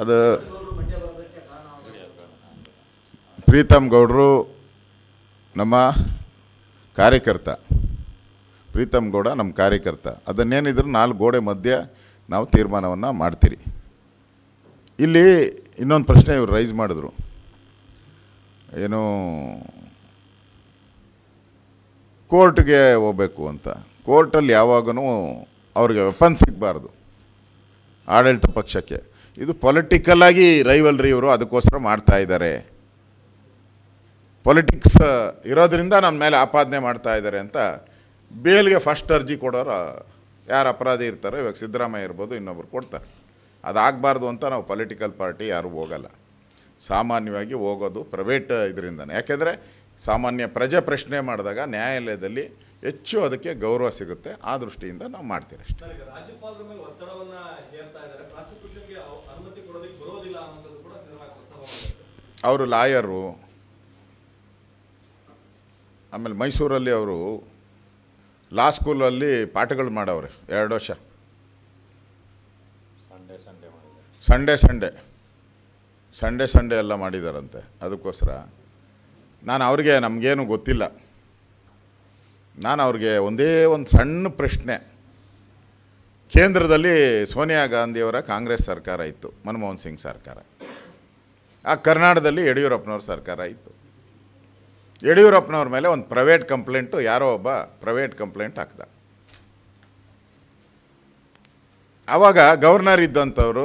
ಅದು ಪ್ರೀತಮ್ ಗೌಡರು ನಮ್ಮ ಕಾರ್ಯಕರ್ತ. ಪ್ರೀತಮ್ ಗೌಡ ನಮ್ಮ ಕಾರ್ಯಕರ್ತ. ಅದನ್ನೇನಿದ್ರು 4 ಗೋಡೆ ಮಧ್ಯೆ ನಾವು ತೀರ್ಮಾನವನ್ನು ಮಾಡ್ತೀರಿ. ಇಲ್ಲಿ ಇನ್ನೊಂದು ಪ್ರಶ್ನೆ ಇವರು ರೈಸ್ ಮಾಡಿದ್ರು, ಏನು ಕೋರ್ಟ್ಗೆ ಹೋಗಬೇಕು ಅಂತ. ಕೋರ್ಟಲ್ಲಿ ಯಾವಾಗೂ ಅವ್ರಿಗೆ ವೆಪನ್ ಸಿಗಬಾರ್ದು ಆಡಳಿತ ಪಕ್ಷಕ್ಕೆ. ಇದು ಪೊಲಿಟಿಕಲಾಗಿ ರೈವಲ್ರಿ ಇವರು ಅದಕ್ಕೋಸ್ಕರ ಮಾಡ್ತಾ ಇದ್ದಾರೆ. ಪೊಲಿಟಿಕ್ಸ್ ಇರೋದ್ರಿಂದ ನಮ್ಮ ಮೇಲೆ ಆಪಾದನೆ ಮಾಡ್ತಾ ಇದ್ದಾರೆ ಅಂತ ಬೇಲ್ಗೆ ಫಸ್ಟ್ ಅರ್ಜಿ ಕೊಡೋರು ಯಾರು ಅಪರಾಧಿ ಇರ್ತಾರೋ, ಇವಾಗ ಸಿದ್ದರಾಮಯ್ಯ ಇರ್ಬೋದು, ಇನ್ನೊಬ್ರು ಕೊಡ್ತಾರೆ. ಅದಾಗಬಾರ್ದು ಅಂತ ನಾವು ಪೊಲಿಟಿಕಲ್ ಪಾರ್ಟಿ ಯಾರೂ ಹೋಗಲ್ಲ. ಸಾಮಾನ್ಯವಾಗಿ ಹೋಗೋದು ಪ್ರೈವೇಟ್ ಇದರಿಂದನೇ. ಯಾಕೆಂದರೆ ಸಾಮಾನ್ಯ ಪ್ರಶ್ನೆ ಮಾಡಿದಾಗ ನ್ಯಾಯಾಲಯದಲ್ಲಿ ಹೆಚ್ಚು ಅದಕ್ಕೆ ಗೌರವ ಸಿಗುತ್ತೆ. ಆ ದೃಷ್ಟಿಯಿಂದ ನಾವು ಮಾಡ್ತೀವಿ ಅಷ್ಟೇ. ಅವರು ಲಾಯರು. ಆಮೇಲೆ ಮೈಸೂರಲ್ಲಿ ಅವರು ಲಾ ಸ್ಕೂಲಲ್ಲಿ ಪಾಠಗಳು ಮಾಡವ್ರೆ 2 ವರ್ಷ. ಸಂಡೇ ಎಲ್ಲ ಮಾಡಿದಾರಂತೆ. ಅದಕ್ಕೋಸ್ಕರ ನಾನು ಅವ್ರಿಗೆ, ನಮಗೇನು ಗೊತ್ತಿಲ್ಲ, ನಾನು ಅವ್ರಿಗೆ ಒಂದೇ ಒಂದು ಸಣ್ಣ ಪ್ರಶ್ನೆ. ಕೇಂದ್ರದಲ್ಲಿ ಸೋನಿಯಾ ಗಾಂಧಿಯವರ ಕಾಂಗ್ರೆಸ್ ಸರ್ಕಾರ ಇತ್ತು, ಮನಮೋಹನ್ ಸಿಂಗ್ ಸರ್ಕಾರ. ಆ ಕರ್ನಾಟಕದಲ್ಲಿ ಯಡಿಯೂರಪ್ಪನವ್ರ ಸರ್ಕಾರ ಇತ್ತು. ಯಡಿಯೂರಪ್ಪನವ್ರ ಮೇಲೆ ಒಂದು ಪ್ರೈವೇಟ್ ಕಂಪ್ಲೇಂಟು ಯಾರೋ ಒಬ್ಬ ಪ್ರೈವೇಟ್ ಕಂಪ್ಲೇಂಟ್ ಹಾಕ್ದ. ಆವಾಗ ಗವರ್ನರ್ ಇದ್ದಂಥವರು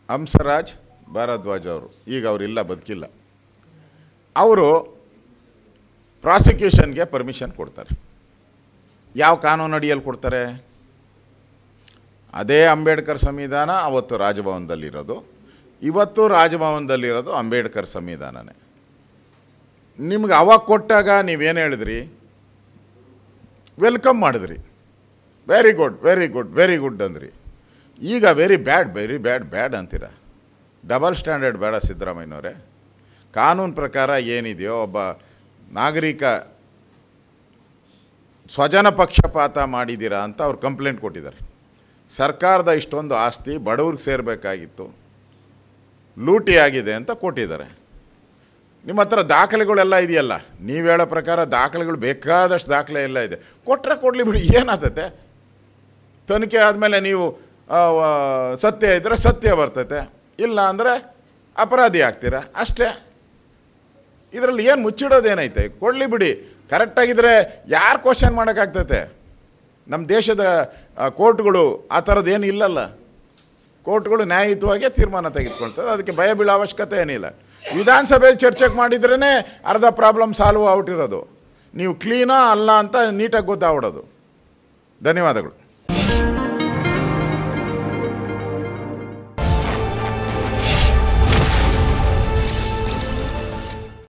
ಹಂಸರಾಜ್ ಭಾರದ್ವಾಜ್ ಅವರು, ಈಗ ಅವರಿಲ್ಲ, ಬದುಕಿಲ್ಲ. ಅವರು ಪ್ರಾಸಿಕ್ಯೂಷನ್ಗೆ ಪರ್ಮಿಷನ್ ಕೊಡ್ತಾರೆ. ಯಾವ ಕಾನೂನು ಅಡಿಯಲ್ಲಿ ಕೊಡ್ತಾರೆ? ಅದೇ ಅಂಬೇಡ್ಕರ್ ಸಂವಿಧಾನ ಅವತ್ತು ರಾಜಭವನದಲ್ಲಿರೋದು, ಇವತ್ತು ರಾಜಭವನದಲ್ಲಿರೋದು ಅಂಬೇಡ್ಕರ್ ಸಂವಿಧಾನನೇ. ನಿಮ್ಗೆ ಅವಾಗ ಕೊಟ್ಟಾಗ ನೀವೇನು ಹೇಳಿದ್ರಿ? ವೆಲ್ಕಮ್ ಮಾಡಿದ್ರಿ, ವೆರಿ ಗುಡ್ ಅಂದ್ರಿ. ಈಗ ವೆರಿ ಬ್ಯಾಡ್ ಅಂತೀರ. ಡಬಲ್ ಸ್ಟ್ಯಾಂಡರ್ಡ್ ಬೇಡ ಸಿದ್ದರಾಮಯ್ಯನವರೇ. ಕಾನೂನು ಪ್ರಕಾರ ಏನಿದೆಯೋ, ಒಬ್ಬ ನಾಗರಿಕ ಸ್ವಜನ ಪಕ್ಷಪಾತ ಮಾಡಿದ್ದೀರಾ ಅಂತ ಅವ್ರು ಕಂಪ್ಲೇಂಟ್ ಕೊಟ್ಟಿದ್ದಾರೆ. ಸರ್ಕಾರದ ಇಷ್ಟೊಂದು ಆಸ್ತಿ ಬಡವ್ರಿಗೆ ಸೇರಬೇಕಾಗಿತ್ತು, ಲೂಟಿ ಆಗಿದೆ ಅಂತ ಕೊಟ್ಟಿದ್ದಾರೆ. ನಿಮ್ಮ ಹತ್ರ ದಾಖಲೆಗಳೆಲ್ಲ ಇದೆಯಲ್ಲ, ನೀವು ಹೇಳೋ ಪ್ರಕಾರ ದಾಖಲೆಗಳು ಬೇಕಾದಷ್ಟು ದಾಖಲೆ ಎಲ್ಲ ಇದೆ. ಕೊಟ್ಟರೆ ಕೊಡಲಿ ಬಿಡಿ, ಏನಾಗ್ತೈತೆ? ತನಿಖೆ ಆದಮೇಲೆ ನೀವು ಸತ್ಯ ಇದ್ದರೆ ಸತ್ಯ ಬರ್ತೈತೆ, ಇಲ್ಲ ಅಂದರೆ ಅಪರಾಧಿ ಆಗ್ತೀರಾ ಅಷ್ಟೇ. ಇದರಲ್ಲಿ ಏನು ಮುಚ್ಚಿಡೋದೇನೈತೆ? ಕೊಡಲಿ ಬಿಡಿ. ಕರೆಕ್ಟಾಗಿದ್ದರೆ ಯಾರು ಕ್ವಶನ್ ಮಾಡೋಕ್ಕಾಗ್ತೈತೆ? ನಮ್ಮ ದೇಶದ ಕೋರ್ಟ್ಗಳು ಆ ಥರದ್ದೇನು ಇಲ್ಲಲ್ಲ. ಕೋರ್ಟ್ಗಳು ನ್ಯಾಯಯುತವಾಗಿ ತೀರ್ಮಾನ ತೆಗೆದುಕೊಳ್ತದೆ. ಅದಕ್ಕೆ ಭಯ ಬೀಳೋ ಅವಶ್ಯಕತೆ ಏನಿಲ್ಲ. ವಿಧಾನಸಭೆಯಲ್ಲಿ ಚರ್ಚೆಗೆ ಮಾಡಿದ್ರೇ ಅರ್ಧ ಪ್ರಾಬ್ಲಮ್ ಸಾಲ್ವ್ ಔಟಿರೋದು. ನೀವು ಕ್ಲೀನಾ ಅಲ್ಲ ಅಂತ ನೀಟಾಗಿ ಗೊತ್ತಾಗ್ಬಿಡೋದು. ಧನ್ಯವಾದಗಳು.